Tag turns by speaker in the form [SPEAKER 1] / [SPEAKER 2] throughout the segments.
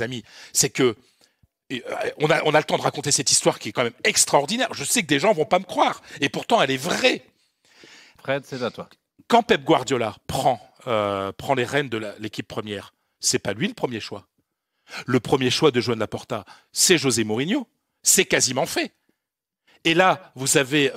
[SPEAKER 1] amis, c'est que on a le temps de raconter cette histoire qui est quand même extraordinaire. Je sais que des gens vont pas me croire, et pourtant elle est vraie.
[SPEAKER 2] Fred, c'est à toi.
[SPEAKER 1] Quand Pep Guardiola prend les rênes de l'équipe première, c'est pas lui le premier choix. Le premier choix de Joan Laporta, c'est José Mourinho. C'est quasiment fait. Et là, vous avez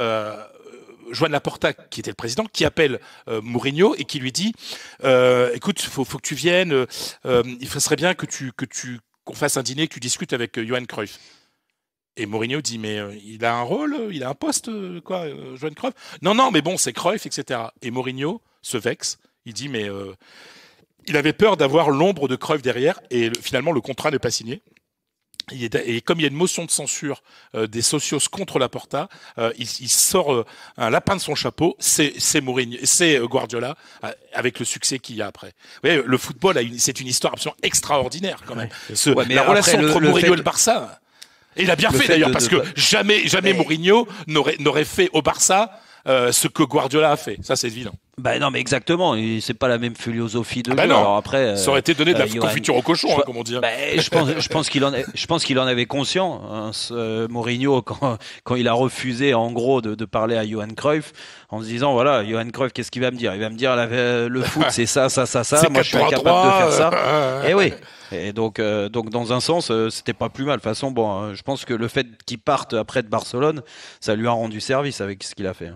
[SPEAKER 1] Joan Laporta, qui était le président, qui appelle Mourinho et qui lui dit écoute, faut que tu viennes, il serait bien qu'on fasse un dîner, que tu discutes avec Johan Cruyff. Et Mourinho dit mais il a un rôle, il a un poste, Johan Cruyff. Non, mais bon, c'est Cruyff, etc. Et Mourinho se vexe. Il dit mais il avait peur d'avoir l'ombre de Cruyff derrière, et finalement le contrat n'est pas signé. Et comme il y a une motion de censure des socios contre Laporta, il sort un lapin de son chapeau. C'est Mourinho, c'est Guardiola, avec le succès qu'il y a après. Vous voyez, le football c'est une histoire absolument extraordinaire quand même. La relation entre Mourinho et le Barça. Et il a bien fait d'ailleurs, parce que jamais Mourinho n'aurait fait au Barça ce que Guardiola a fait. Ça, c'est évident.
[SPEAKER 3] Non, mais exactement. C'est pas la même philosophie de jeu.
[SPEAKER 1] Non.
[SPEAKER 3] Alors après,
[SPEAKER 1] ça aurait été donné de la confiture au cochon, comme on dit.
[SPEAKER 3] Je pense qu'il en avait conscience, hein, Mourinho, quand il a refusé, en gros, de parler à Johan Cruyff, en se disant, voilà, Johan Cruyff, qu'est-ce qu'il va me dire? Il va me dire, le foot, c'est ça. Moi, je suis incapable de faire ça. Et oui. Et donc, dans un sens, c'était pas plus mal. De toute façon, je pense que le fait qu'il parte après de Barcelone, ça lui a rendu service avec ce qu'il a fait.